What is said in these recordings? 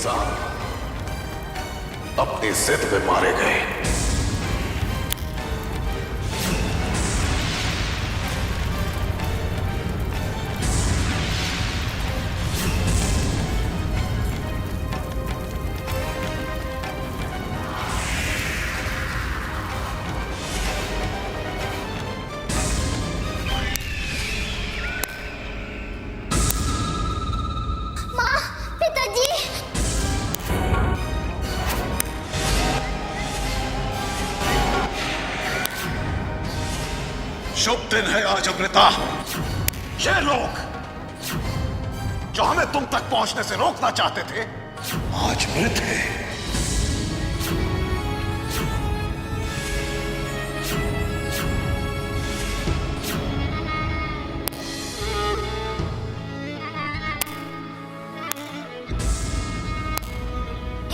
इंसान अपनी जिद में मारे गए। शुभ दिन है आज अमृता। ये लोग जो हमें तुम तक पहुंचने से रोकना चाहते थे आज मृत है।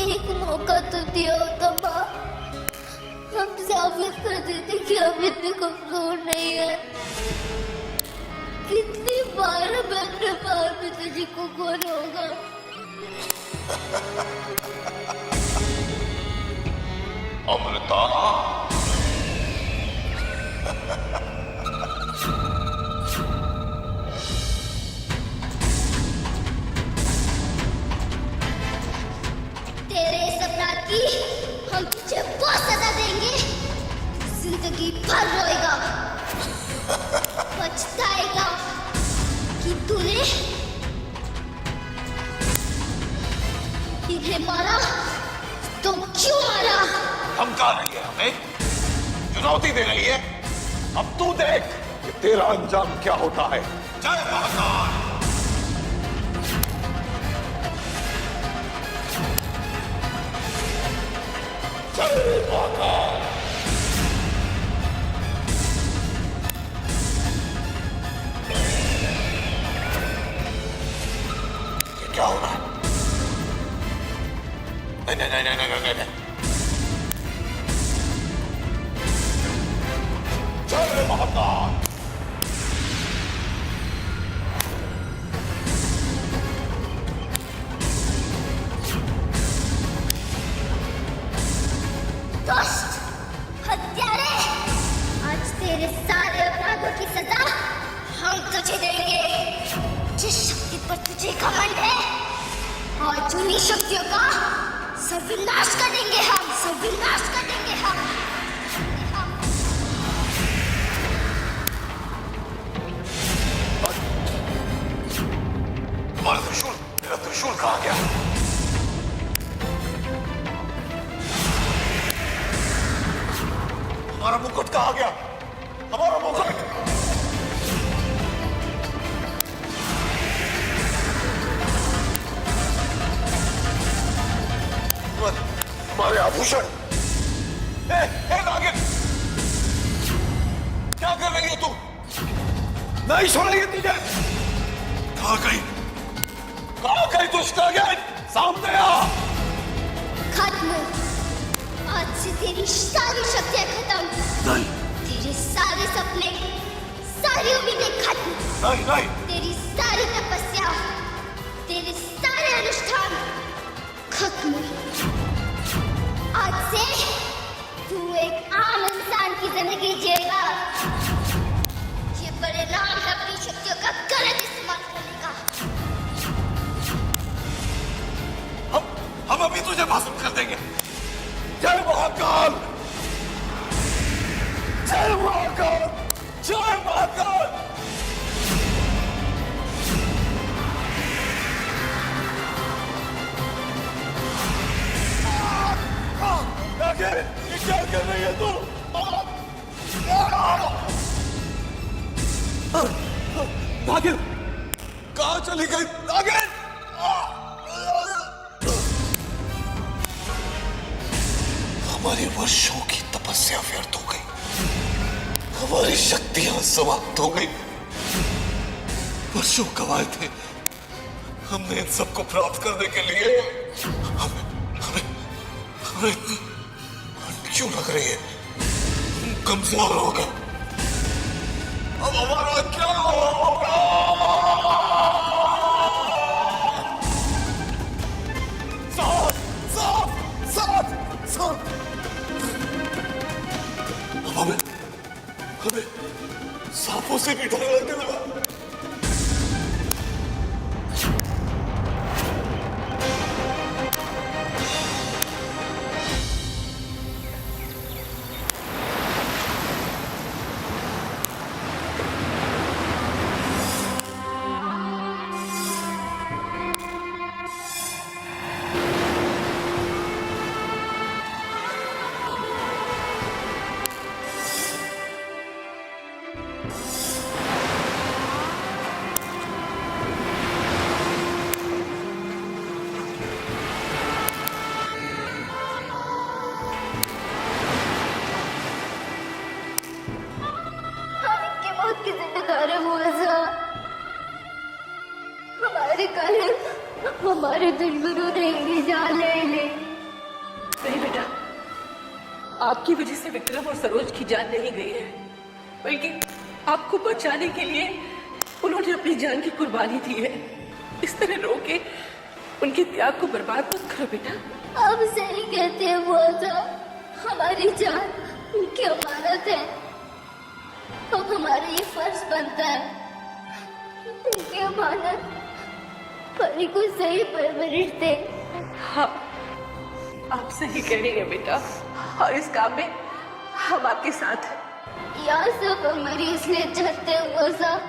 एक मौका तो दिया होता माँ, हम साबित कर देते कि हम इतने कमजोर नहीं है। कितनी बार मैं अपने बाल पिताजी को खोना होगा। अमृता तेरे इस अपराध की हम तुझे बहुत सजा देंगे। जिंदगी भर रोएगा, पछताएगा कि तूने इन्हें मारा। तो क्यों मारा? धमका रही है हमें, चुनौती दे रही है। अब तू देख कि तेरा अंजाम क्या होता है। जय महाकाल। जय महाकाल। ये क्या हो रहा है? नहीं नहीं नहीं नहीं नहीं नहीं। जय महाकाल। दुष्ट, हत्यारे, आज तेरे सारे अपराधों की सजा हम तुझे देंगे। जिस शक्ति पर तुझे घमंड है, आज उन्हीं शक्तियों का सर्वनाश कर देंगे हम। सर्वनाश कर देंगे हम। हमारा त्रिशूल, मेरा त्रिशूल कहाँ गया? हमारा मुकुट कहाँ गया? हमारा मुकुट। हमारे आभूषण। नागिन, क्या कर रही है तू? नहीं छोड़ेगी तुझे। कहाँ गई? कहाँ गई दुष्ट नागिन? सामने आ। खत्म। आज से तेरी सारी शक्तियां खत्म। नहीं तेरे सारे सपने, सारी उम्मीदें खत्म। नहीं नहीं। तेरी सारी तपस्या, तेरे सारे अनुष्ठान खत्म। आज से तू एक आम इंसान की जिंदगी जिएगा। ये परिणाम है अपनी शक्तियों का गलत इस्तेमाल करने का। हम अभी तुझे भस्म कर देंगे। जय महाकाल। जय महाकाल। जय महाकाल। ये क्या कर रही है तू? नागिन, कहाँ चली गई नागिन? हमारी वर्षों की तपस्या व्यर्थ हो गई। हमारी शक्तियां समाप्त हो गई। वर्षों गवाए थे हमने इन सबको प्राप्त करने के लिए। हमें हमें हमें क्यों लग रही है हम कमजोर हो गए? अब हमारा क्या होगा? उसे भी डर लगने लगा। हमारे कारण हमारे दुश्मनों ने इन्हें जान ले ली। नहीं बेटा, आपकी वजह से विक्रम और सरोज की जान नहीं गई है, बल्कि आपको बचाने के लिए उन्होंने अपनी जान की कुर्बानी दी है। इस तरह रो के उनके त्याग को बर्बाद मत करो बेटा। आप सही कहते हैं बुआ, हमारी जान उनकी अमानत है। अब हमारा ये फर्ज बनता है उनकी अमानत परी को सही परवरिश दे। हाँ, आप सही कह रही हैं बेटा, और इस काम में हम आपके साथ हैं। यहाँ सब हमारी इसलिए चाहते हैं बुआ साहब,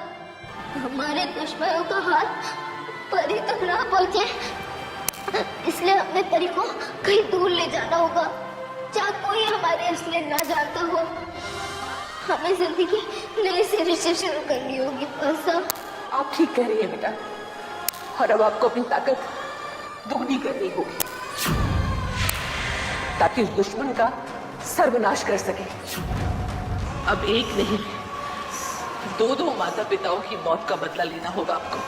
हमारे दुश्मनों का हाथ परी तक ना पहुंचे, इसलिए हमें परी को कहीं दूर ले जाना होगा जहाँ कोई हमारे असलियत ना जानता हो। हमें जिंदगी नए सिरे से शुरू करनी होगी बुआ साहब। आप ठीक कह रही हैं बेटा, और अब आपको अपनी ताकत दोगुनी करनी होगी ताकि उस दुश्मन का सर्वनाश कर सके। अब एक नहीं, दो माता पिताओं की मौत का बदला लेना होगा आपको।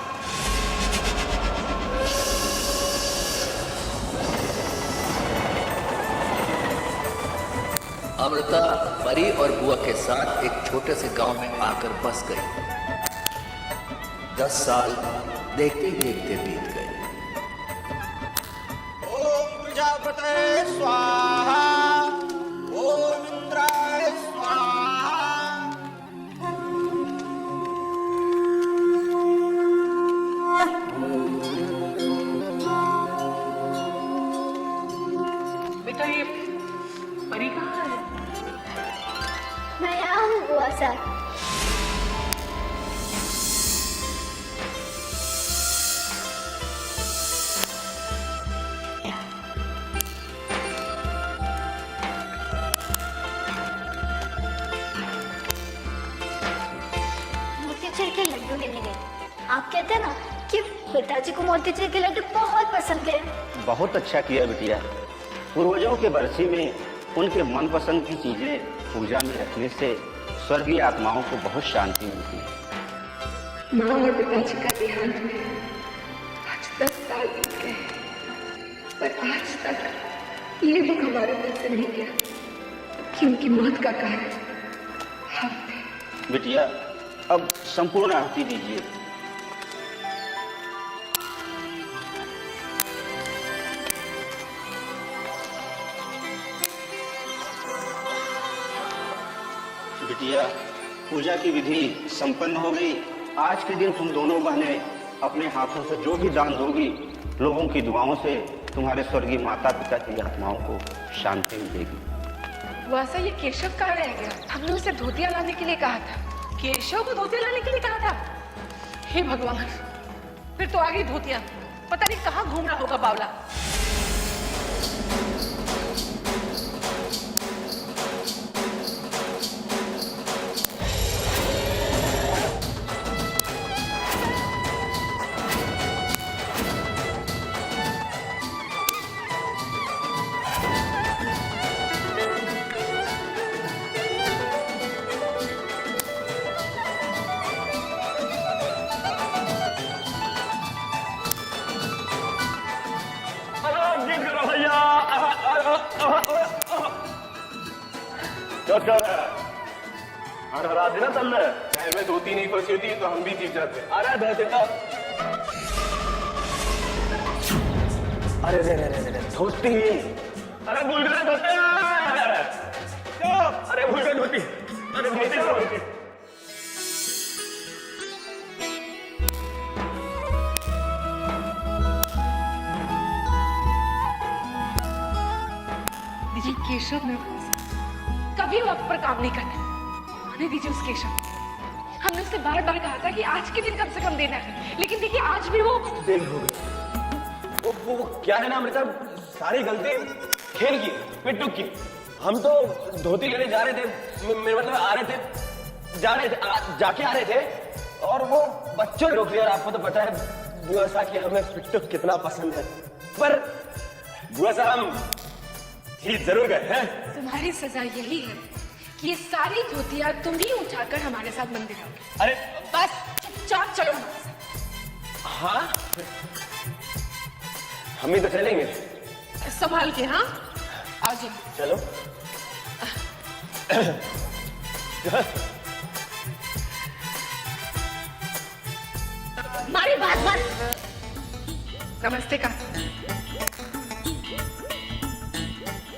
अमृता परी और बुआ के साथ एक छोटे से गांव में आकर बस गई। 10 साल देखते ही देखते बीत गए। ओम प्रजापते स्वाहा, ओम इंद्राय स्वाहा। बेटा ये परी कहाँ है? मैं यहाँ हूँ बुआ साहब। के लड्डू लेने गए। आप कहते हैं ना कि पिताजी को मोतीचूर के लड्डू बहुत पसंद है। बहुत अच्छा किया बिटिया। पूर्वजों के बरसी में उनके मनपसंद की चीजें पूजा में रखने से स्वर्गीय आत्माओं को बहुत शांति मिलती है। माँ और पिताजी का देहांत में आज 10 साल बीत गए, पर आज तक ये दुख हमारे दिल से नहीं गया कि उनकी मौत का कारण हम थे। बिटिया अब संपूर्ण आहुति दीजिए। बिटिया पूजा की विधि संपन्न हो गई। आज के दिन तुम दोनों बहनें अपने हाथों से जो भी दान दोगी, लोगों की दुआओं से तुम्हारे स्वर्गीय माता पिता की आत्माओं को शांति मिलेगी। वैसा ये केशव कहाँ रह गया? हमने उसे धोतिया लाने के लिए कहा था। केशव को धोतिया लाने के लिए कहा था? हे भगवान, फिर तो आ गई धोतिया। पता नहीं कहाँ घूम रहा होगा बावला। क्या हर हरा देना चल रहा है। पैर में 2-3 ही फंसी होती तो हम भी जीत जाते। अरे धोतिया, अरे धोती, अरे भूल गए धोतिया, अरे भूल गए धोती, अरे धोती। केशव निर्दोष कभी वक्त पर काम नहीं करता। आने दीजिए उस केशव। हमने उससे बार बार कहा था कि आज के दिन कम से कम देना है, लेकिन देखिए आज भी वो देर हो गई। वो क्या है ना अमृता, सारी गलती खेल की, पिट्टू की। हम तो धोती लेने जा रहे थे, मेरे मतलब आ रहे थे, जाके आ रहे थे, और वो बच्चों ने रोक लिया। और आपको तो पता है बुआ साहब कि हमें पिट्टू कितना पसंद है, पर बुआ साहब हम जीत जरूर गए हैं। तुम्हारी सजा यही है कि ये सारी धोतियां तुम ही उठाकर हमारे साथ मंदिर आओगे। अरे बस चुपचाप चलो हमारे साथ। हाँ, हम भी तो चलेंगे। संभाल के। हाँ आ जाओ। चलो। हमारी बात मत। नमस्ते काकी।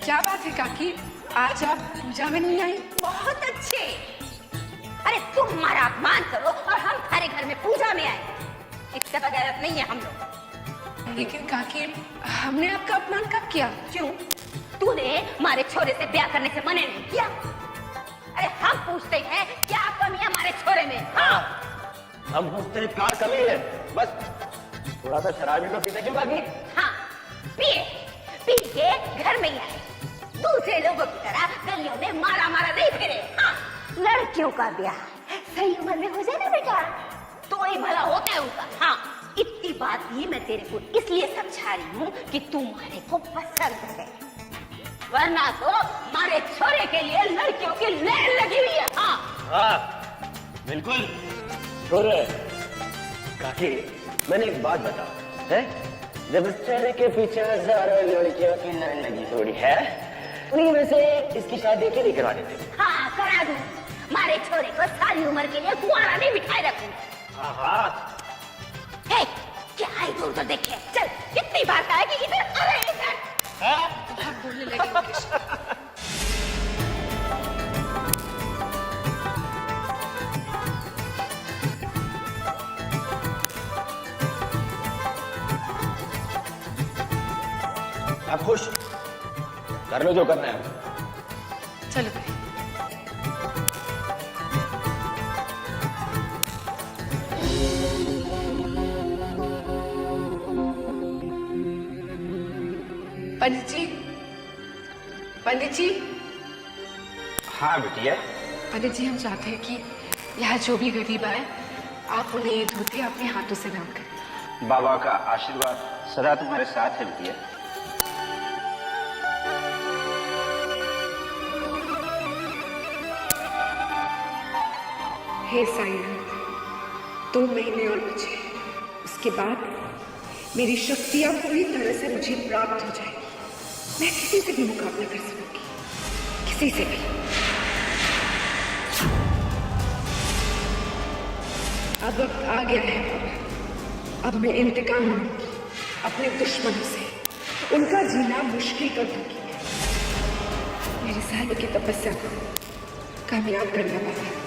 क्या बात है काकी, आज आप पूजा में नहीं आई? बहुत अच्छे। अरे तुम हमारा अपमान करो और हम तुम्हारे घर में पूजा में आए, इससे बगैरत नहीं है हम लोग। लेकिन काकी, हमने आपका अपमान कब किया? क्यों? तूने हमारे छोरे से ब्याह करने से मना नहीं किया? अरे हम पूछते हैं क्या कमी है हमारे छोरे में? हाँ, हम पूछते हैं क्या कमी है, बस थोड़ा सा शराबी को पीते क्यों बाकी? हाँ, पी के घर में ही आए, दूसरे लोगों की तरह गलियों में मारा नहीं फिरे। हाँ, लड़कियों का ब्याह सही उम्र में हो जाए ना बेटा, तो ही भला होता है उनका। हाँ, इतनी बात भी मैं तेरे को इसलिए समझा रही हूँ कि तुम्हारे को पसंद है, वरना तो हमारे छोरे के लिए लड़कियों की लहर लगी हुई है। हाँ, बिल्कुल छोरे। काकी, मैंने एक बात बता है, जब इस चेहरे के पीछे हजारों लड़कियों की लाइन लगी थोड़ी है, उन्हीं में से इसकी शादी क्यों नहीं करा देते? हाँ, करा दूं। हमारे छोरे को सारी उम्र के लिए कुंवारा नहीं बिठाए रखूं। हाँ, हे, क्या है दूर तो देखे। चल, कितनी बार कहा है कि इधर आ रहे हैं इधर। आप बोलने लगे। आप खुश कर लो जो करना है। चलो भाई। पंडित जी। हाँ बिटिया। पंडित जी, हम चाहते हैं कि यहाँ जो भी गरीब आए, आप उन्हें ये धोती अपने हाथों से दान करें। बाबा का आशीर्वाद सदा तुम्हारे साथ है बिटिया। हे साईनाथ, 2 महीने और बचे, उसके बाद मेरी शक्तियां पूरी तरह से मुझे प्राप्त हो जाएगी। मैं किसी से भी मुकाबला कर सकूंगी, किसी से भी। अब वक्त आ गया है, अब मैं इंतकाम लूंगी अपने दुश्मनों से, उनका जीना मुश्किल कर दूंगी। मेरी सालों की तपस्या को कामयाब करने वाला है।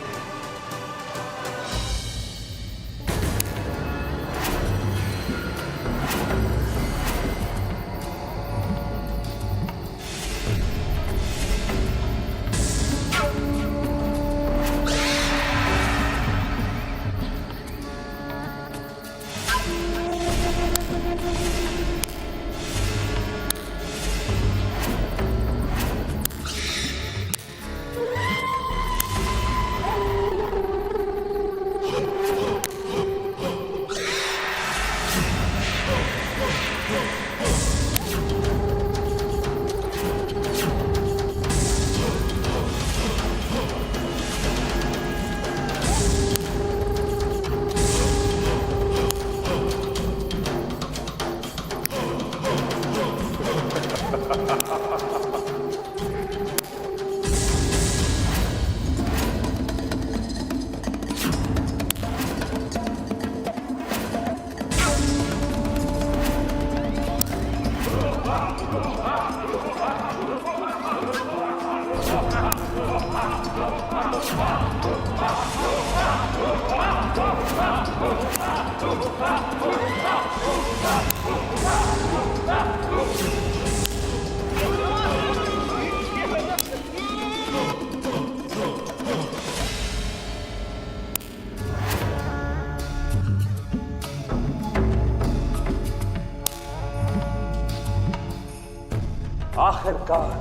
आखिरकार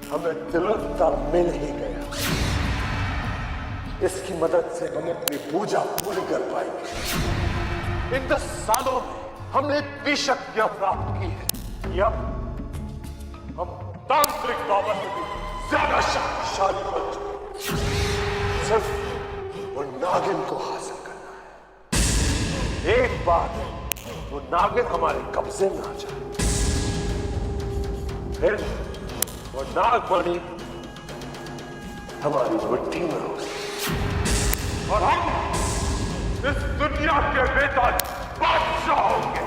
हमें तिलक मिल ही गया। इसकी मदद से हम अपनी पूजा पूरी कर पाएंगे। इन 10 सालों में हमने इतनी शक्तियां प्राप्त की है कि अब हम तांत्रिक बाबा से भी ज्यादा शक्तिशाली बन चुके हैं। सिर्फ वो नागिन को हासिल करना है। एक बार वो नागिन हमारे कब्जे में आ जाए, फिर वो नागमणि हमारी मिट्टी में हो और हम इस दुनिया के बेताज बादशाह होंगे।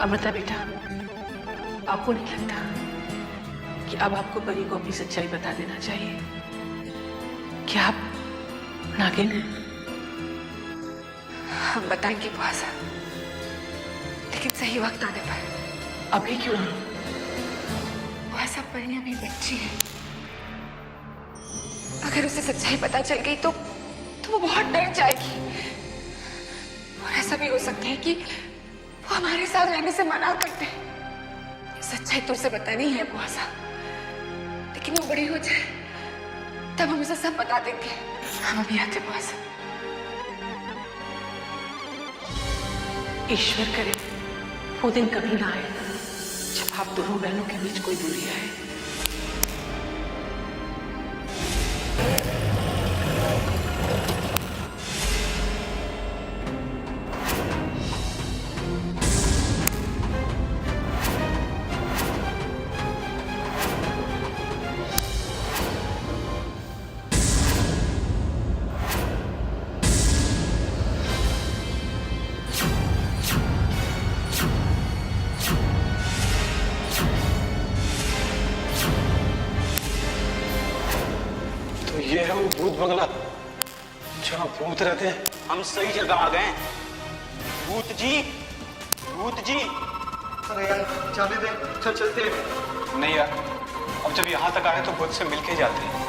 अमृता बेटा, आपको नहीं लगता कि अब आपको परी को अपनी सच्चाई बता देना चाहिए कि आप नागिन हैं? हम बताएंगे बुआ साहब, लेकिन सही वक्त आने पर। अभी क्यों? बुआ साहब, परी अभी बच्ची है। अगर उसे सच्चाई पता चल गई तो वो बहुत डर जाएगी और ऐसा भी हो सकता है कि वो हमारे साथ रहने से मना करते हैं। सच्चाई तो उसे बतानी है बुआ साहब, लेकिन वो बड़ी हो जाए तब हम उसे सब बता देंगे। हम अभी आते बुआ साहब। ईश्वर करे वो दिन कभी ना आए जब आप दोनों बहनों के बीच कोई दूरी आए। ये है वो भूत बंगला जहाँ भूत रहते हैं। हम सही जगह आ गए। भूत जी, भूत जी। अरे यार, चाबी दे, चल चलते हैं। नहीं यार, अब जब यहाँ तक आए तो भूत से मिल के जाते हैं।